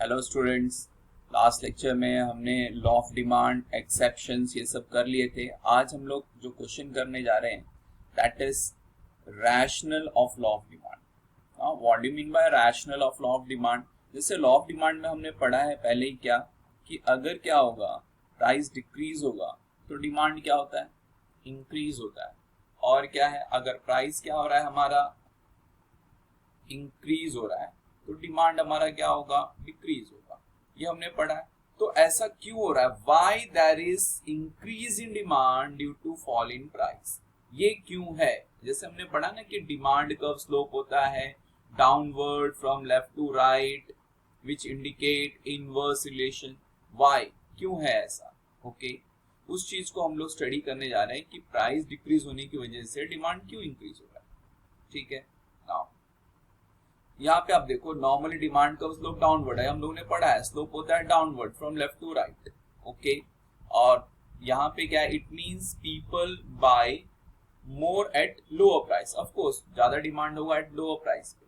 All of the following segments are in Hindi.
हेलो स्टूडेंट्स, लास्ट लेक्चर में हमने लॉ ऑफ डिमांड, एक्सेप्शंस ये सब कर लिए थे। आज हम लोग जो क्वेश्चन करने जा रहे हैं that is rational of law of demand. What do you mean by rational of law of demand? जैसे लॉ ऑफ डिमांड में हमने पढ़ा है पहले ही क्या कि अगर क्या होगा, प्राइस डिक्रीज होगा तो डिमांड क्या होता है, इंक्रीज होता है। और क्या है, अगर प्राइस क्या हो रहा है हमारा, इंक्रीज हो रहा है, तो डिमांड हमारा क्या होगा, डिक्रीज होगा। ये हमने पढ़ा है। तो ऐसा क्यों हो रहा है, why there is increase in demand due to fall in price, ये क्यों है? जैसे हमने पढ़ा ना कि डिमांड कर्व स्लोप होता है downward from left to right which indicate inverse relation. Why, क्यों है ऐसा? ओके, उस चीज को हम लोग स्टडी करने जा रहे हैं कि प्राइस डिक्रीज होने की वजह से डिमांड क्यों इंक्रीज हो रहा है। ठीक है, नाउ यहाँ पे आप देखो, नॉर्मली डिमांड का स्लोप डाउनवर्ड है, हम लोगों ने पढ़ा है स्लोप होता है downward from left to right. Okay, और यहाँ पे क्या है, it means people buy more at lower price. Of course ज्यादा डिमांड होगा एट लोअर प्राइस पे।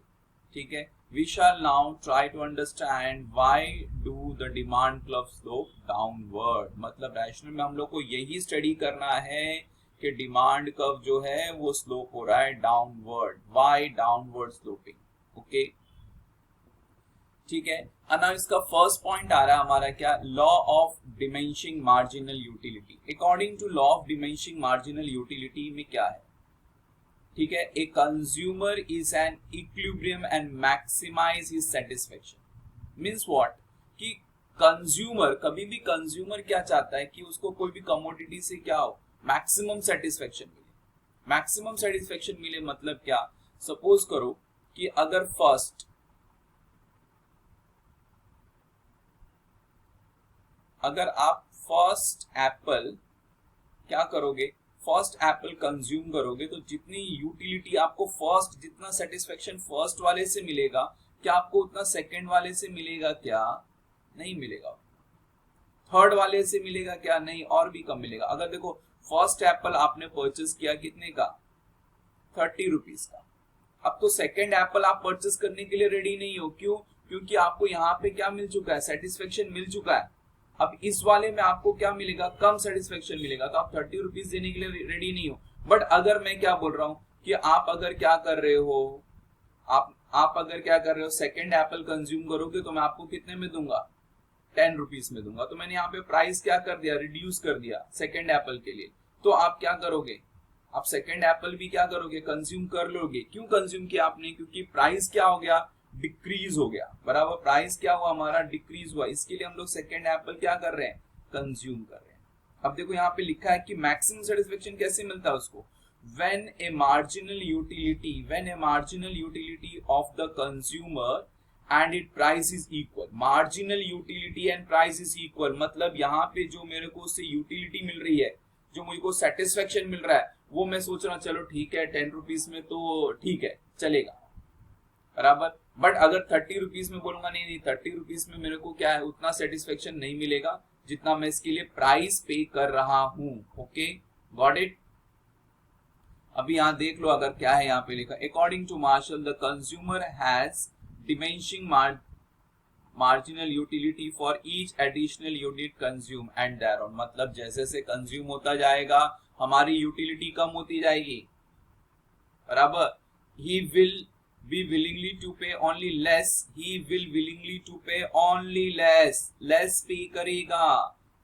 ठीक है, we shall now try to understand why do the demand curve slope downward. मतलब रैशनल में हम लोग को यही स्टडी करना है कि डिमांड कर्व जो है वो स्लोप हो रहा है downward. Why downward sloping? Okay, ठीक है। अब इसका फर्स्ट पॉइंट आ रहा है हमारा क्या, law of diminishing marginal utility. According to law of diminishing marginal utility में क्या है, ठीक है, a consumer is an equilibrium and maximize his satisfaction. Means what, कि कंज्यूमर, कभी भी कंज्यूमर क्या चाहता है कि उसको कोई भी कमोडिटी से क्या हो, मैक्सिमम सेटिस्फेक्शन मिले। मैक्सिमम सेटिस्फेक्शन मिले मतलब क्या, सपोज करो कि अगर अगर आप फर्स्ट एप्पल क्या करोगे, फर्स्ट एप्पल कंज्यूम करोगे तो जितनी यूटिलिटी आपको फर्स्ट, जितना सेटिस्फेक्शन फर्स्ट वाले से मिलेगा, क्या आपको उतना सेकंड वाले से मिलेगा? क्या नहीं मिलेगा। थर्ड वाले से मिलेगा? क्या नहीं, और भी कम मिलेगा। अगर देखो फर्स्ट एप्पल आपने परचेस किया कितने का, 30 रुपीज का। अब तो सेकंड एप्पल आप परचेस करने के लिए रेडी नहीं हो, क्यों? क्योंकि आपको यहाँ पे क्या मिल चुका है, सेटिस्फेक्शन मिल चुका है। अब इस वाले में आपको क्या मिलेगा, कम सेटिस्फेक्शन मिलेगा, तो आप 30 रुपीज देने के लिए रेडी नहीं हो। बट अगर मैं क्या बोल रहा हूं कि आप अगर क्या कर रहे हो, आप अगर क्या कर रहे हो, सेकंड एप्पल कंज्यूम करोगे तो मैं आपको कितने में दूंगा, 10 रुपीज में दूंगा। तो मैंने यहाँ पे प्राइस क्या कर दिया, रिड्यूस कर दिया सेकंड एप्पल के लिए। तो आप क्या करोगे, आप सेकंड एप्पल भी क्या करोगे, कंज्यूम कर लोगे। क्यों कंज्यूम किया आपने, क्योंकि प्राइस क्या हो गया, डिक्रीज हो गया। बराबर, प्राइस क्या हुआ हमारा, डिक्रीज हुआ। इसके लिए हम लोग सेकंड एप्पल क्या कर रहे हैं, कंज्यूम कर रहे हैं। अब देखो यहाँ पे लिखा है कि मैक्सिमम सेटिस्फेक्शन कैसे मिलता है उसको, when a marginal utility of the consumer and its price is equal। marginal utility and price is equal मतलब यहाँ पे जो मेरे को उससे यूटिलिटी मिल रही है, जो मुझको सेटिस्फेक्शन मिल रहा है, वो मैं सोच रहा हूँ चलो ठीक है 10 रुपीज में तो ठीक है चलेगा, बराबर। बट अगर 30 रुपीज में बोलूंगा, नहीं 30 रुपीज में मेरे को क्या है, उतना सेटिस्फेक्शन नहीं मिलेगा जितना मैं इसके लिए प्राइस पे कर रहा हूं। Okay, got it. अभी यहाँ देख लो, अगर क्या है यहाँ पे लिखा, according to Marshall the consumer has diminishing marginal utility for each additional unit consume and thereon. मतलब जैसे जैसे कंज्यूम होता जाएगा हमारी यूटिलिटी कम होती जाएगी, बराबर। He will be willingly to pay only less, he will willingly to pay only less pay करेगा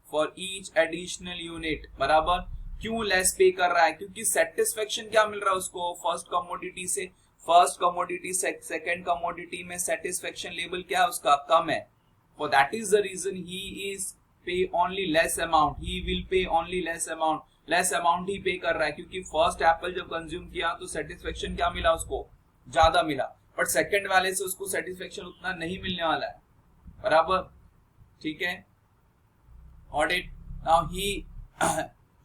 for each additional unit, बराबर। क्यों less pay कर रहा है, क्योंकि satisfaction क्या मिल रहा है उसको फर्स्ट कमोडिटी से, फर्स्ट कमोडिटी सेकंड कमोडिटी में satisfaction लेवल क्या है उसका, कम है। for that is the reason he is pay only less amount, he will pay only less amount ही पे कर रहा है, क्योंकि फर्स्ट एप्पल जब कंज्यूम किया तो सेटिस्फेक्शन क्या मिला उसको, ज्यादा मिला। बट सेकंड वाले से उसको सेटिस्फेक्शन उतना नहीं मिलने वाला है, बराबर। ठीक है, audit. Now he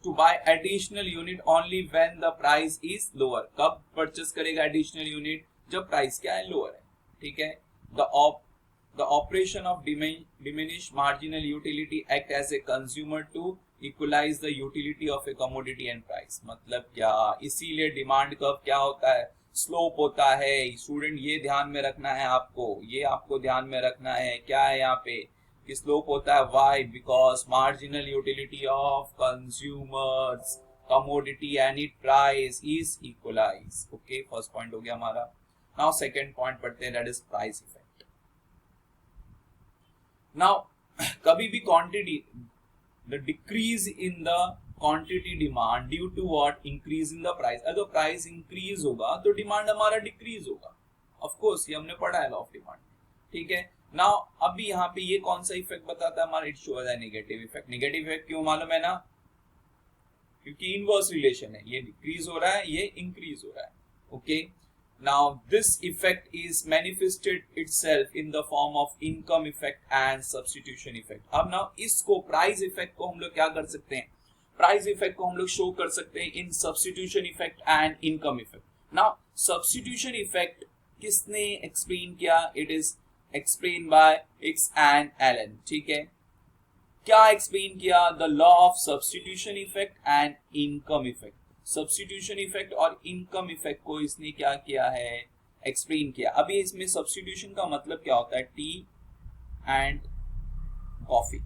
to buy additional unit only when the price is lower. कब परचेस करेगा एडिशनल यूनिट, जब प्राइस क्या है, लोअर है। ठीक है, the operation of diminish marginal utility act as a consumer to equalise the utility of a commodity and price. मतलब क्या, इसीलिए डिमांड कर्व क्या होता है, स्लोप होता है। स्टूडेंट ये ध्यान में रखना है आपको, ये आपको ध्यान में रखना है। क्या है यहाँ पे कि स्लोप होता है why, because marginal utility of consumers commodity and it price is equalise. Okay, first point हो गया हमारा। नाउ सेकेंड पॉइंट पढ़ते हैं, that is price effect. Now कभी भी quantity, the decrease in the quantity demand due to what, increase in the price. अगर प्राइस इंक्रीज होगा तो डिमांड हमारा डिक्रीज होगा, ऑफ कोर्स ये हमने पढ़ा है लॉ ऑफ डिमांड, ठीक है। नाउ अभी यहाँ पे ये कौन सा इफेक्ट बताता है हमारा, इट शोज है नेगेटिव इफेक्ट। नेगेटिव इफेक्ट क्यों मालूम है ना, क्योंकि इनवर्स रिलेशन है, ये डिक्रीज हो रहा है, ये इंक्रीज हो रहा है। Okay, now this effect is manifested itself in the form of income effect and substitution effect। अब ना इसको प्राइस इफेक्ट को हम लोग क्या कर सकते हैं, प्राइस इफेक्ट को हम लोग शो कर सकते हैं इन substitution effect and income effect. Now substitution effect किसने एक्सप्लेन किया, it is explain by Hicks and Allen, ठीक है। क्या एक्सप्लेन किया, the law of substitution effect and income effect. Substitution effect और इनकम इफेक्ट को इसने क्या किया है, एक्सप्लेन किया। अभी इसमें सब्स्टिट्यूशन का मतलब क्या होता है, T and coffee,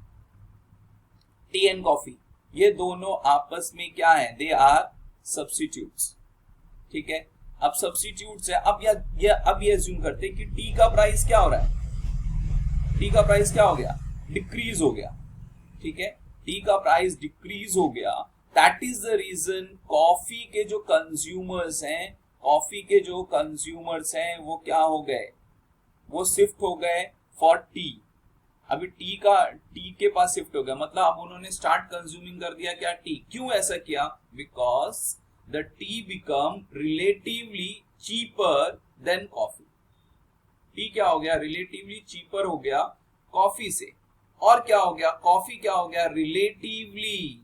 T and coffee ये दोनों आपस में क्या है, दे आर सब्स्टिट्यूट्स, ठीक है। अब सब्स्टिट्यूट्स है, अब ये अज्यूम करते हैं कि टी का प्राइस क्या हो रहा है, टी का प्राइस क्या हो गया, डिक्रीज हो गया, ठीक है। टी का प्राइस डिक्रीज हो गया, that is the reason coffee के जो कंज्यूमर्स हैं, कॉफी के जो कंज्यूमर्स हैं वो क्या हो गए, वो शिफ्ट हो गए फॉर टी। अभी टी के पास शिफ्ट हो गया, मतलब अब उन्होंने स्टार्ट कंज्यूमिंग कर दिया क्या, टी। क्यों ऐसा किया, because the T become relatively cheaper then coffee. T क्या हो गया, रिलेटिवली चीपर हो गया कॉफी से। और क्या हो गया, कॉफी क्या हो गया, रिलेटिवली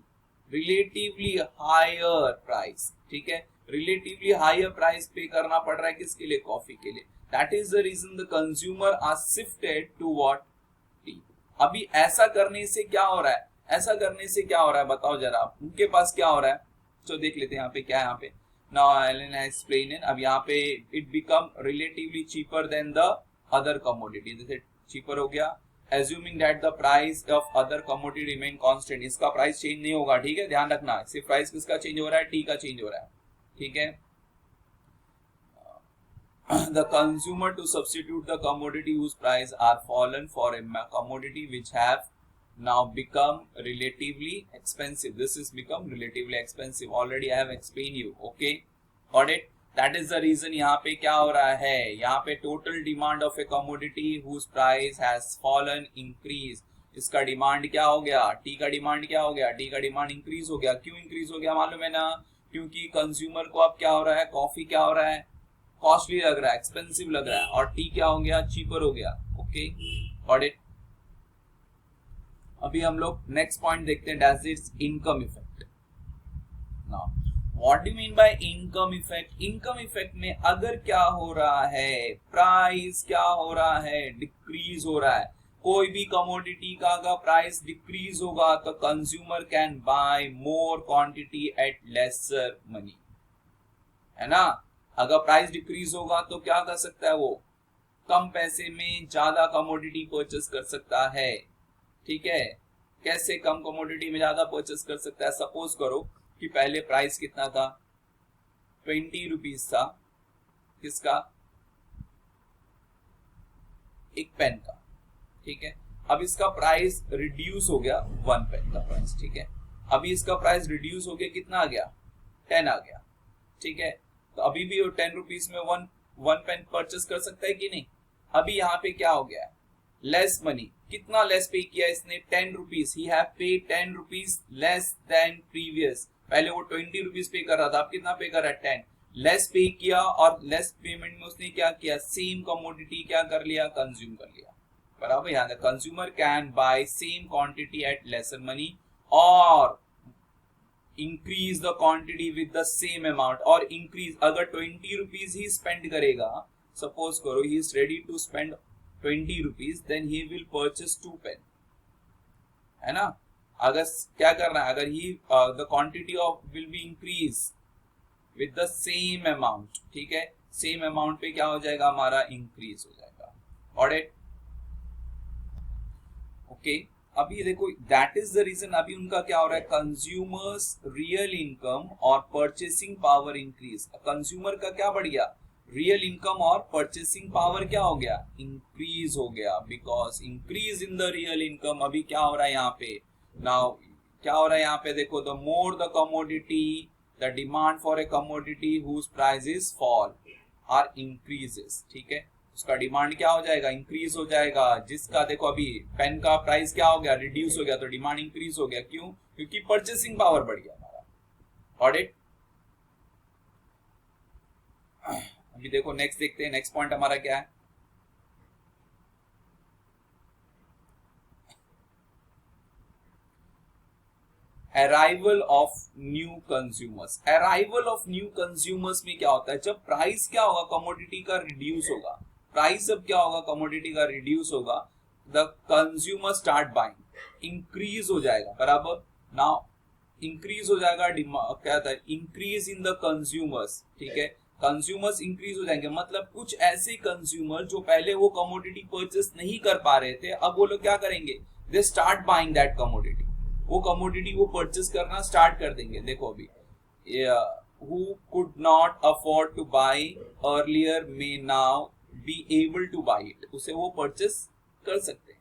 हायर प्राइस, ठीक है। रिलेटिवली हायर प्राइस पे करना पड़ रहा है किसके लिए, कॉफी के लिए। That is the reason the consumer are shifted to what, tea. अभी ऐसा करने से क्या हो रहा है, ऐसा करने से क्या हो रहा है बताओ जरा, उनके पास क्या हो रहा है, तो देख लेते हैं यहाँ पे क्या है। यहाँ पे now Allen has explain it, अब यहाँ पे it become relatively cheaper than the other commodity, जैसे चीपर हो गया, assuming that the price of other commodity remain constant, इसका प्राइस चेंज नहीं होगा, ठीक है, ध्यान रखना। सिर्फ प्राइस किसका चेंज हो रहा है, टी का चेंज हो रहा है, ठीक है। The consumer to substitute the commodity whose price are fallen for a commodity which have now become relatively expensive. This is become relatively expensive. Already I have explained you. Okay, got it? That is the reason यहाँ पे क्या हो रहा है, यहाँ पे total demand of a commodity whose price has fallen increase, इसका डिमांड क्या हो गया, टी का डिमांड क्या हो गया, टी का डिमांड इंक्रीज हो गया। क्यों इंक्रीज हो गया मालूम है ना, क्योंकि कंज्यूमर को अब क्या हो रहा है, कॉफी क्या हो रहा है, कॉस्टली लग रहा है, एक्सपेंसिव लग रहा है, और टी क्या हो गया, चीपर हो गया। Okay, got it. अभी हम लोग नेक्स्ट पॉइंट देखते हैं, that is income effect. Now what do mean by income effect. Income effect में अगर क्या हो रहा है, प्राइस क्या हो रहा है, डिक्रीज हो रहा है। कोई भी कमोडिटी का अगर प्राइस डिक्रीज होगा तो consumer can bye more quantity at lesser money, है ना। अगर प्राइस डिक्रीज होगा तो क्या कर सकता है, वो कम पैसे में ज्यादा कमोडिटी परचेस कर सकता है, ठीक है। कैसे कम कमोडिटी में ज्यादा परचेस कर सकता है, सपोज करो कि पहले प्राइस कितना था, 20 रुपीज था, किसका, एक पेन का, ठीक है। अब इसका प्राइस रिड्यूस हो गया 1 पेन का प्राइस, ठीक है। अभी इसका प्राइस रिड्यूस हो गया, कितना आ गया, 10 आ गया, ठीक है। तो अभी भी वो 10 रुपीज में वन पेन परचेस कर सकता है कि नहीं। अभी यहाँ पे क्या हो गया, लेस मनी, कितना लेस पे किया इसने, 10 rupees, he have paid 10 rupees less than previous. पहले वो 20 रुपीज पे कर रहा था, अब कितना पे कर रहा है, 10 लेस पे किया, और लेस पेमेंट में उसने क्या किया, सेम कमोडिटी क्या कर लिया, कंज्यूम कर लिया, बराबर। यहाँ consumer can buy same quantity at lesser money और increase the quantity with the same amount, और इंक्रीज अगर 20 रुपीज ही स्पेंड करेगा, सपोज करो he is ready to spend 20 rupees, then he will purchase 2 pen, है ना। अगर क्या करना है, अगर he the quantity of will be increase with the same amount, ठीक है, सेम अमाउंट पे क्या हो जाएगा हमारा इंक्रीज हो जाएगा। Alright, okay. अभी देखो दैट इज द रीजन, अभी उनका क्या हो रहा है, कंज्यूमर्स रियल इनकम और परचेसिंग पावर इंक्रीज। कंज्यूमर का क्या बढ़ गया, रियल इनकम और परचेसिंग पावर क्या हो गया, इंक्रीज हो गया, because increase in the real income. अभी क्या हो रहा है यहाँ पे, नाउ क्या हो रहा है यहाँ पे देखो, the more the commodity the demand for a commodity whose prices fall are increases, ठीक है, उसका डिमांड क्या हो जाएगा, इंक्रीज हो जाएगा। जिसका देखो अभी पेन का प्राइस क्या हो गया, रिड्यूस हो गया, तो डिमांड इंक्रीज हो गया, क्यों, क्योंकि परचेसिंग पावर बढ़ गया हमारा। ऑडिट, अभी देखो नेक्स्ट देखते हैं, नेक्स्ट पॉइंट हमारा क्या है, arrival of new consumers. Arrival of new consumers में क्या होता है, जब प्राइस क्या होगा कमोडिटी का रिड्यूस होगा, प्राइस जब क्या होगा कमोडिटी का रिड्यूस होगा, the consumer start buying, increase हो जाएगा, बराबर। नाउ इंक्रीज हो जाएगा, क्या होता है, इंक्रीज इन द कंज्यूमर्स, ठीक है, कंज्यूमर्स इंक्रीज हो जाएंगे, मतलब कुछ ऐसे कंज्यूमर जो पहले वो कमोडिटी परचेस नहीं कर पा रहे थे, अब वो लोग क्या करेंगे, they start buying that commodity, वो कमोडिटी वो परचेस करना स्टार्ट कर देंगे। देखो अभी who could not afford to buy earlier may now be able to buy it, उसे वो परचेस कर सकते हैं,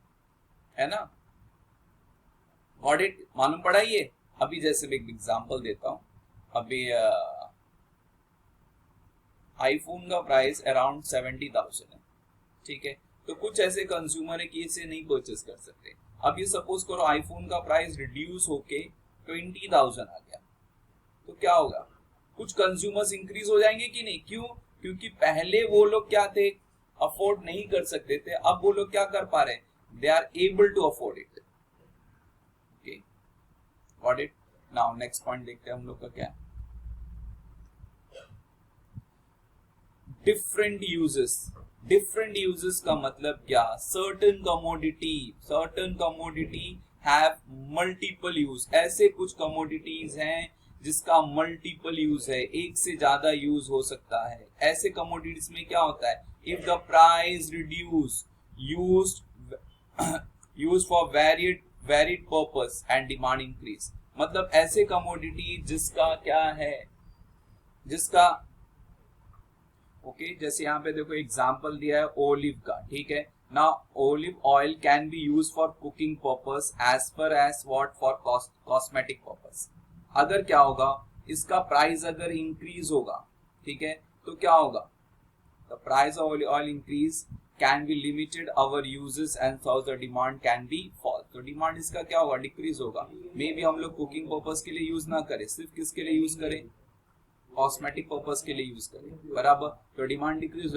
है ना। गॉट इट, मालूम पड़ा ये। अभी जैसे मैं एक एग्जांपल देता हूं, अभी आईफोन का प्राइस अराउंड 70,000 है, ठीक है, तो कुछ ऐसे कंज्यूमर है कि इसे नहीं परचेस कर सकते। अब ये सपोज करो आईफोन का प्राइस रिड्यूस होके 20,000 आ गया, तो क्या होगा, कुछ कंज्यूमर्स इंक्रीज हो जाएंगे कि नहीं, क्यों, क्योंकि पहले वो लोग क्या थे, अफोर्ड नहीं कर सकते थे, अब वो लोग क्या कर पा रहे हैं, they are able to afford it. Okay, got it. Now next point देखते हैं हम लोग का क्या, डिफरेंट यूजेस। डिफरेंट यूजेस का मतलब क्या, certain commodity have multiple use, ऐसे कुछ कमोडिटीज हैं जिसका मल्टीपल यूज है, एक से ज्यादा यूज हो सकता है। ऐसे कमोडिटीज में क्या होता है, if the price reduce used for varied purpose and demand increase, मतलब ऐसे कमोडिटी जिसका क्या है, जिसका ओके जैसे यहाँ पे देखो एग्जांपल दिया है ओलिव का, ठीक है ना, olive oil can be use for cooking purpose as per as what for cosmetic purpose. अगर क्या होगा, इसका प्राइस अगर इंक्रीज होगा, ठीक है, तो क्या होगा, the price of oil increase can be limited our uses and so the demand can be fall, तो डिमांड इसका क्या होगा, डिक्रीज होगा। मे बी हम लोग कुकिंग पर्पस के लिए यूज ना करें, सिर्फ किसके लिए यूज करें, कॉस्मेटिक पर्पस के लिए यूज करें, बराबर, तो डिमांड डिक्रीज